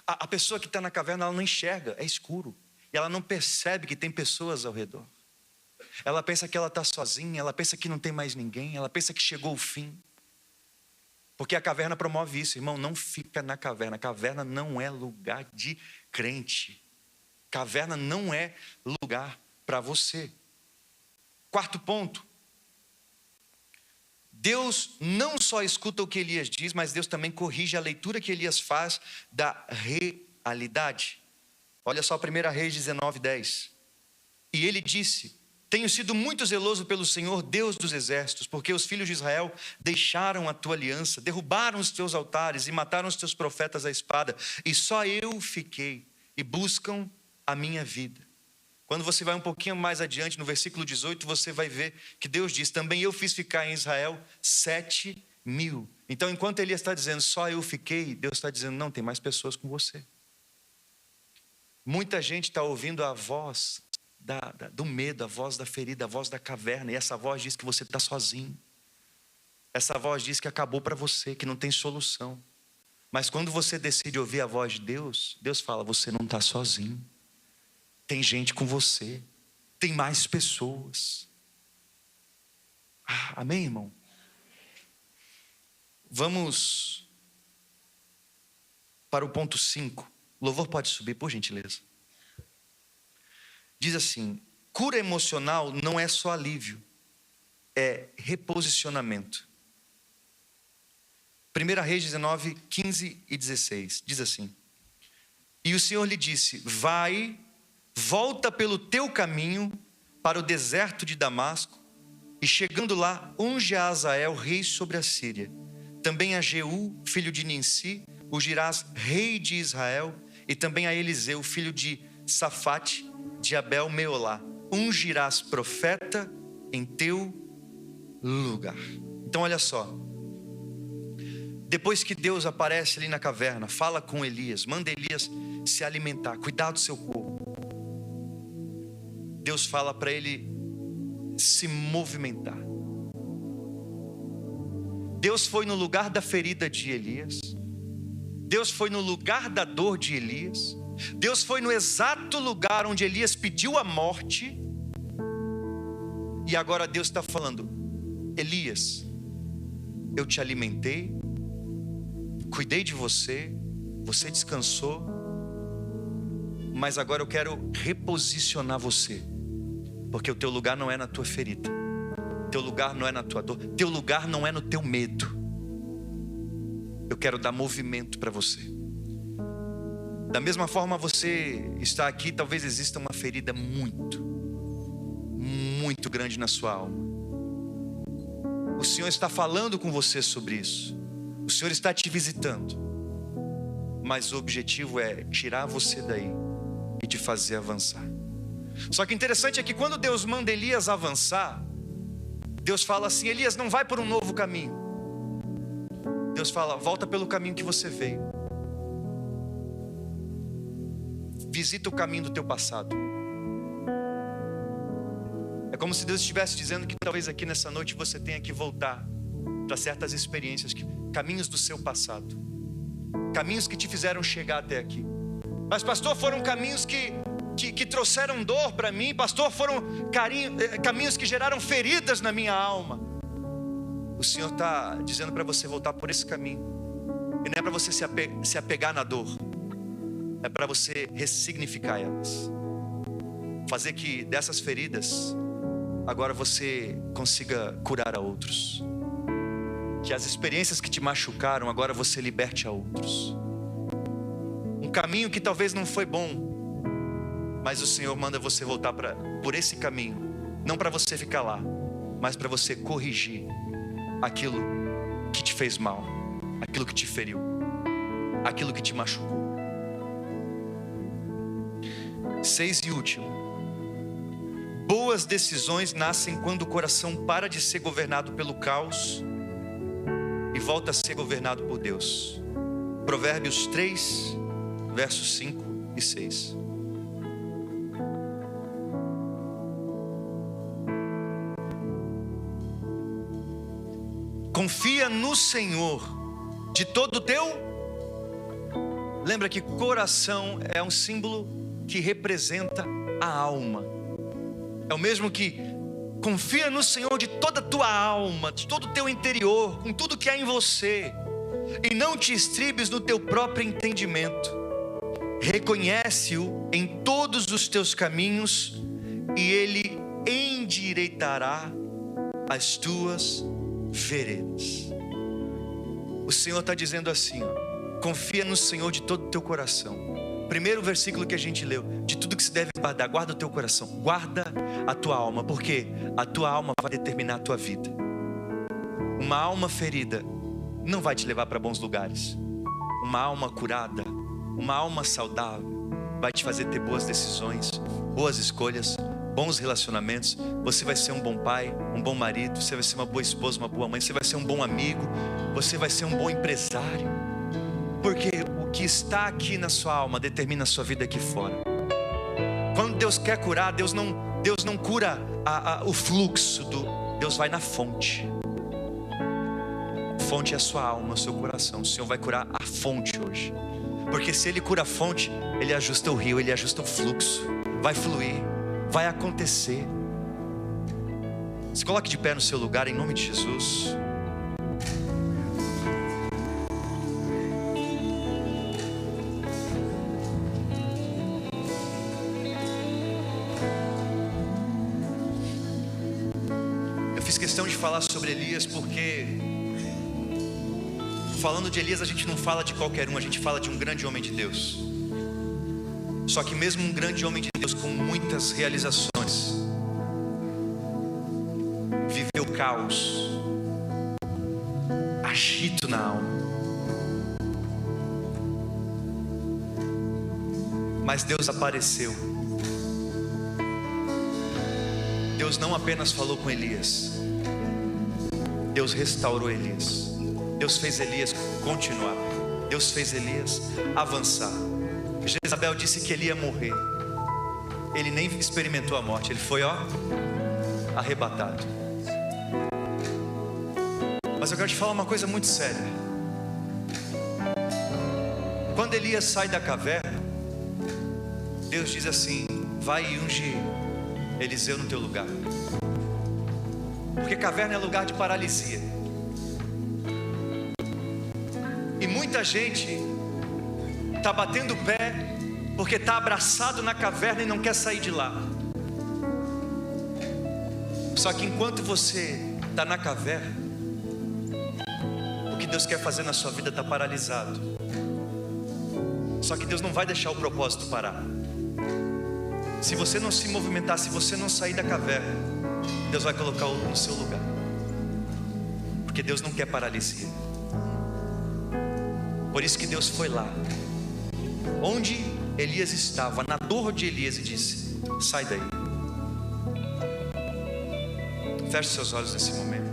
A pessoa que está na caverna, ela não enxerga, é escuro. E ela não percebe que tem pessoas ao redor. Ela pensa que ela está sozinha, ela pensa que não tem mais ninguém, ela pensa que chegou o fim. Porque a caverna promove isso, irmão, não fica na caverna. Caverna não é lugar de crente. Caverna não é lugar para você. Quarto ponto. Deus não só escuta o que Elias diz, mas Deus também corrige a leitura que Elias faz da realidade. Olha só 1 Reis 19:10. E ele disse: tenho sido muito zeloso pelo Senhor, Deus dos exércitos, porque os filhos de Israel deixaram a tua aliança, derrubaram os teus altares e mataram os teus profetas à espada, e só eu fiquei, e buscam a minha vida. Quando você vai um pouquinho mais adiante, no versículo 18, você vai ver que Deus diz: também eu fiz ficar em Israel 7.000. Então, enquanto Elias está dizendo só eu fiquei, Deus está dizendo: não, tem mais pessoas com você. Muita gente está ouvindo a voz do medo, a voz da ferida, a voz da caverna, e essa voz diz que você está sozinho. Essa voz diz que acabou para você, que não tem solução. Mas quando você decide ouvir a voz de Deus, Deus fala: você não está sozinho. Tem gente com você, tem mais pessoas. Amém, irmão? Vamos para o ponto 5. O louvor pode subir, por gentileza. Diz assim: cura emocional não é só alívio, é reposicionamento. 1 Reis 19, 15 e 16, diz assim: e o Senhor lhe disse: vai, volta pelo teu caminho para o deserto de Damasco, e chegando lá, unge a Azael rei sobre a Síria. Também a Jeú, filho de Ninsi, ungirás rei de Israel, e também a Eliseu, filho de Safate, de Abel Meolá, ungirás profeta em teu lugar. Então olha só, depois que Deus aparece ali na caverna, fala com Elias, manda Elias se alimentar, cuidar do seu corpo. Deus fala para ele se movimentar. Deus foi no lugar da ferida de Elias. Deus foi no lugar da dor de Elias. Deus foi no exato lugar onde Elias pediu a morte. E agora Deus está falando: Elias, eu te alimentei, cuidei de você, você descansou, mas agora eu quero reposicionar você, porque o teu lugar não é na tua ferida, teu lugar não é na tua dor, teu lugar não é no teu medo. Eu quero dar movimento para você. Da mesma forma, você está aqui, talvez exista uma ferida muito grande na sua alma. O Senhor está falando com você sobre isso. O Senhor está te visitando. Mas o objetivo é tirar você daí e te fazer avançar. Só que interessante é que quando Deus manda Elias avançar, Deus fala assim: Elias, não vai por um novo caminho. Deus fala: volta pelo caminho que você veio. Visita o caminho do teu passado. É como se Deus estivesse dizendo que talvez aqui nessa noite você tenha que voltar para certas experiências, caminhos do seu passado, caminhos que te fizeram chegar até aqui. Mas pastor, foram caminhos que trouxeram dor para mim. Pastor, foram caminhos que geraram feridas na minha alma. O Senhor está dizendo para você voltar por esse caminho. E não é para você se apegar na dor, é para você ressignificar elas, fazer que dessas feridas agora você consiga curar a outros. Que as experiências que te machucaram agora você liberte a outros. Um caminho que talvez não foi bom, mas o Senhor manda você voltar por esse caminho. Não para você ficar lá, mas para você corrigir aquilo que te fez mal, aquilo que te feriu, aquilo que te machucou. 6 e último: boas decisões nascem quando o coração para de ser governado pelo caos e volta a ser governado por Deus. Provérbios 3, versos 5 e 6. Confia no Senhor de todo o teu. Lembra que coração é um símbolo que representa a alma. É o mesmo que confia no Senhor de toda a tua alma, de todo o teu interior, com tudo que há em você, e não te estribes no teu próprio entendimento. Reconhece-o em todos os teus caminhos e Ele endireitará as tuas veredas. O Senhor está dizendo assim, ó: confia no Senhor de todo o teu coração. Primeiro versículo que a gente leu: de tudo que se deve guardar, guarda o teu coração, guarda a tua alma, porque a tua alma vai determinar a tua vida. Uma alma ferida não vai te levar para bons lugares. Uma alma curada, uma alma saudável, vai te fazer ter boas decisões, boas escolhas, bons relacionamentos. Você vai ser um bom pai, um bom marido, você vai ser uma boa esposa, uma boa mãe, você vai ser um bom amigo, você vai ser um bom empresário. Porque o que está aqui na sua alma determina a sua vida aqui fora. Quando Deus quer curar, Deus não cura o fluxo, Deus vai na fonte. A fonte é a sua alma, o seu coração. O Senhor vai curar a fonte hoje. Porque se Ele cura a fonte, Ele ajusta o rio, Ele ajusta o fluxo. Vai fluir, vai acontecer. Se coloque de pé no seu lugar em nome de Jesus. Eu fiz questão de falar sobre Elias porque, falando de Elias, a gente não fala de qualquer um, a gente fala de um grande homem de Deus. Só que mesmo um grande homem de Deus com muitas realizações, viveu caos, agito na alma. Mas Deus apareceu. Deus não apenas falou com Elias, Deus restaurou Elias. Deus fez Elias continuar. Deus fez Elias avançar. Jezabel disse que ele ia morrer. Ele nem experimentou a morte. Ele foi, arrebatado. Mas eu quero te falar uma coisa muito séria. Quando Elias sai da caverna, Deus diz assim: vai e unge Eliseu no teu lugar. Porque caverna é lugar de paralisia. E muita gente está batendo o pé porque está abraçado na caverna e não quer sair de lá. Só que enquanto você está na caverna, o que Deus quer fazer na sua vida está paralisado. Só que Deus não vai deixar o propósito parar. Se você não se movimentar, se você não sair da caverna, Deus vai colocar no seu lugar. Porque Deus não quer paralisia. Por isso que Deus foi lá onde Elias estava, na dor de Elias, e disse: sai daí. Feche seus olhos nesse momento.